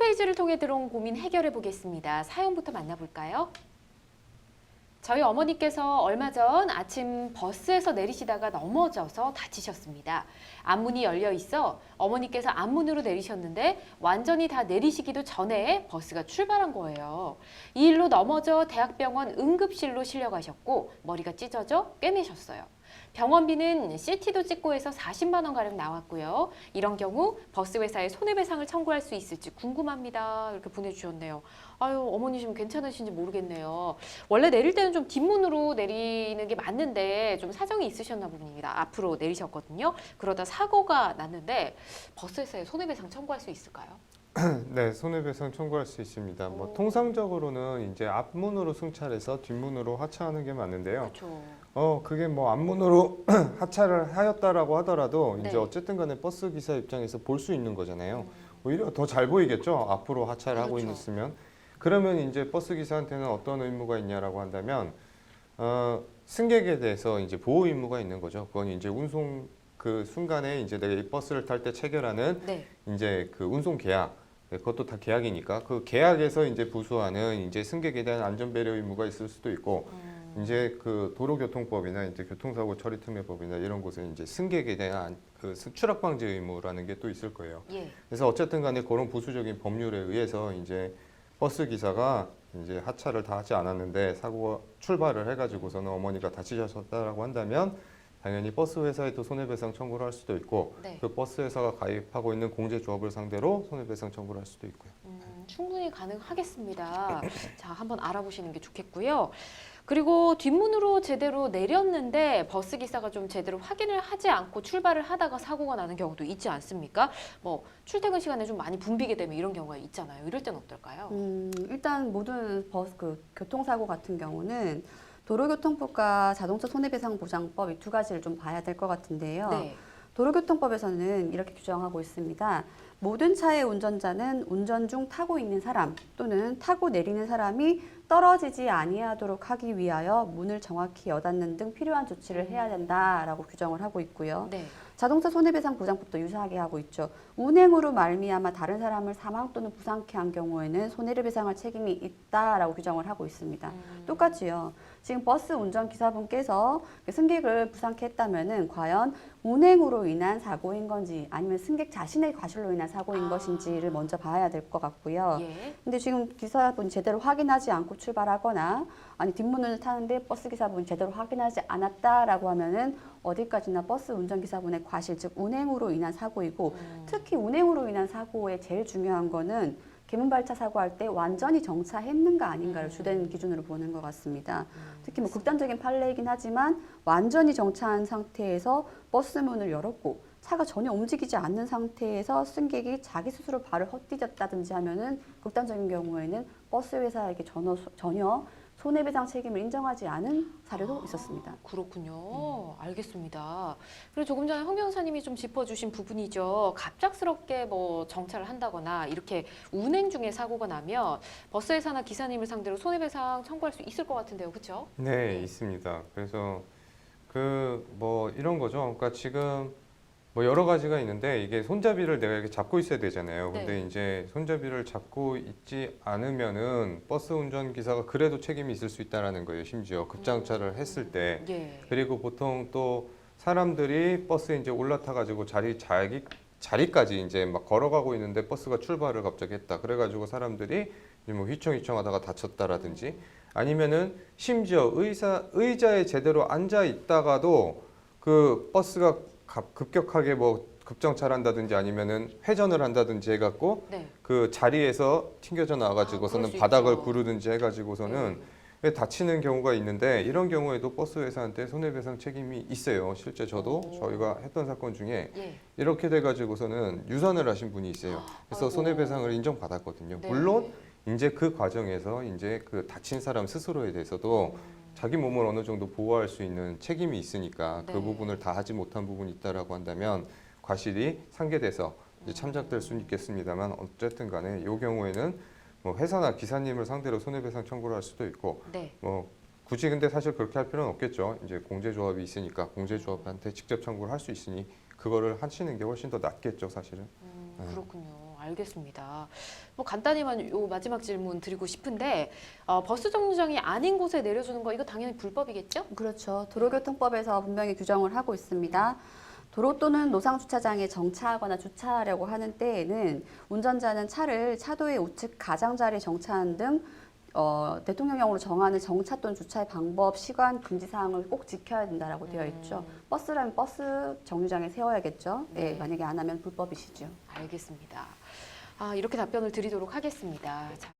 홈페이지를 통해 들어온 고민 해결해 보겠습니다. 사연부터 만나볼까요? 저희 어머니께서 얼마 전 아침 버스에서 내리시다가 넘어져서 다치셨습니다. 앞문이 열려 있어 어머니께서 앞문으로 내리셨는데 완전히 다 내리시기도 전에 버스가 출발한 거예요. 이 일로 넘어져 대학병원 응급실로 실려가셨고 머리가 찢어져 꿰매셨어요. 병원비는 CT도 찍고 해서 40만 원가량 나왔고요. 이런 경우 버스 회사에 손해배상을 청구할 수 있을지 궁금합니다. 이렇게 보내주셨네요. 아유, 어머니 좀 괜찮으신지 모르겠네요. 원래 내릴 때는 좀 뒷문으로 내리는 게 맞는데 좀 사정이 있으셨나 봅니다. 앞으로 내리셨거든요. 그러다 사고가 났는데 버스 회사에 손해배상 청구할 수 있을까요? 네, 손해배상 청구할 수 있습니다. 뭐 통상적으로는 이제 앞문으로 승차해서 뒷문으로 하차하는 게 맞는데요. 그렇죠. 그게 뭐 앞문으로 하차를 하였다라고 하더라도 네. 이제 어쨌든 간에 버스 기사 입장에서 볼 수 있는 거잖아요. 오히려 더 잘 보이겠죠. 앞으로 하차를 하고 그렇죠. 있으면. 그러면 이제 버스 기사한테는 어떤 의무가 있냐라고 한다면 승객에 대해서 이제 보호 의무가 있는 거죠. 그건 이제 운송 그 순간에 이제 내가 이 버스를 탈 때 체결하는 네. 이제 그 운송 계약, 그것도 다 계약이니까 그 계약에서 이제 부수하는 이제 승객에 대한 안전 배려 의무가 있을 수도 있고 이제 그 도로교통법이나 이제 교통사고 처리특례법이나 이런 곳에 이제 승객에 대한 그 추락 방지 의무라는 게 또 있을 거예요. 예. 그래서 어쨌든 간에 그런 부수적인 법률에 의해서 이제 버스 기사가 이제 하차를 다 하지 않았는데 사고가 출발을 해가지고서는 어머니가 다치셨다라고 한다면 당연히 버스 회사에도 손해배상 청구를 할 수도 있고 네. 그 버스 회사가 가입하고 있는 공제조합을 상대로 손해배상 청구를 할 수도 있고요. 충분히 가능하겠습니다. 자, 한번 알아보시는 게 좋겠고요. 그리고 뒷문으로 제대로 내렸는데 버스 기사가 좀 제대로 확인을 하지 않고 출발을 하다가 사고가 나는 경우도 있지 않습니까? 뭐 출퇴근 시간에 좀 많이 붐비게 되면 이런 경우가 있잖아요. 이럴 때는 어떨까요? 일단 모든 버스 교통사고 같은 경우는 도로교통법과 자동차 손해배상보장법 이 두 가지를 좀 봐야 될 것 같은데요. 네. 도로교통법에서는 이렇게 규정하고 있습니다. 모든 차의 운전자는 운전 중 타고 있는 사람 또는 타고 내리는 사람이 떨어지지 아니하도록 하기 위하여 문을 정확히 여닫는 등 필요한 조치를 해야 된다라고 규정을 하고 있고요. 네. 자동차 손해배상보장법도 유사하게 하고 있죠. 운행으로 말미암아 다른 사람을 사망 또는 부상케 한 경우에는 손해를 배상할 책임이 있다라고 규정을 하고 있습니다. 똑같이요. 지금 버스 운전기사분께서 승객을 부상케 했다면은 과연 운행으로 인한 사고인 건지 아니면 승객 자신의 과실로 인한 사고인 것인지를 먼저 봐야 될 것 같고요. 예. 근데 지금 기사분이 제대로 확인하지 않고 출발하거나 아니 뒷문을 타는데 버스 기사분이 제대로 확인하지 않았다라고 하면은 어디까지나 버스 운전기사분의 과실, 즉 운행으로 인한 사고이고 특히 운행으로 인한 사고의 제일 중요한 거는 계문발차 사고할 때 완전히 정차했는가 아닌가를 주된 기준으로 보는 것 같습니다. 특히 뭐 극단적인 판례이긴 하지만 완전히 정차한 상태에서 버스 문을 열었고 차가 전혀 움직이지 않는 상태에서 승객이 자기 스스로 발을 헛디뎠다든지 하면은 극단적인 경우에는 버스 회사에게 전혀 손해배상 책임을 인정하지 않은 사례도 있었습니다. 그렇군요. 알겠습니다. 그리고 조금 전에 황 변호사님이 좀 짚어주신 부분이죠. 갑작스럽게 뭐 정차를 한다거나 이렇게 운행 중에 사고가 나면 버스 회사나 기사님을 상대로 손해배상 청구할 수 있을 것 같은데요, 그렇죠? 네, 있습니다. 그래서 그 뭐 이런 거죠. 그러니까 지금 뭐 여러 가지가 있는데 이게 손잡이를 내가 이렇게 잡고 있어야 되잖아요. 근데 네. 이제 손잡이를 잡고 있지 않으면은 버스 운전 기사가 그래도 책임이 있을 수 있다라는 거예요. 심지어 급정차를 했을 때. 예. 그리고 보통 또 사람들이 버스에 이제 올라타 가지고 자리까지 이제 막 걸어가고 있는데 버스가 출발을 갑자기 했다. 그래가지고 사람들이 이제 뭐 휘청휘청하다가 다쳤다라든지 아니면은 심지어 의자에 제대로 앉아 있다가도 그 버스가 급격하게 뭐 급정차를 한다든지 아니면은 회전을 한다든지 해갖고 네. 그 자리에서 튕겨져 그럴 나와가지고서는 수 바닥을 있죠. 구르든지 해가지고서는 다치는 경우가 있는데 이런 경우에도 버스 회사한테 손해배상 책임이 있어요. 실제 저도 저희가 했던 사건 중에 예. 이렇게 돼가지고서는 유산을 하신 분이 있어요. 그래서 아이고. 손해배상을 인정받았거든요. 네. 물론 이제 그 과정에서 이제 그 다친 사람 스스로에 대해서도 자기 몸을 어느 정도 보호할 수 있는 책임이 있으니까 네. 그 부분을 다 하지 못한 부분이 있다라고 한다면 과실이 상계돼서 이제 참작될 수는 있겠습니다만 어쨌든 간에 이 경우에는 뭐 회사나 기사님을 상대로 손해배상 청구를 할 수도 있고 네. 뭐 굳이 근데 사실 그렇게 할 필요는 없겠죠. 이제 공제조합이 있으니까 공제조합한테 직접 청구를 할 수 있으니 그거를 하시는 게 훨씬 더 낫겠죠, 사실은. 그렇군요. 알겠습니다. 뭐 간단히만 요 마지막 질문 드리고 싶은데 버스 정류장이 아닌 곳에 내려주는 거 이거 당연히 불법이겠죠? 그렇죠. 도로교통법에서 분명히 규정을 하고 있습니다. 도로 또는 노상 주차장에 정차하거나 주차하려고 하는 때에는 운전자는 차를 차도의 우측 가장자리에 정차하는 등 대통령령으로 정하는 정차 또는 주차의 방법, 시간, 금지 사항을 꼭 지켜야 된다라고 되어 있죠. 버스라면 버스 정류장에 세워야겠죠. 네. 네, 만약에 안 하면 불법이시죠. 알겠습니다. 이렇게 답변을 드리도록 하겠습니다. 자.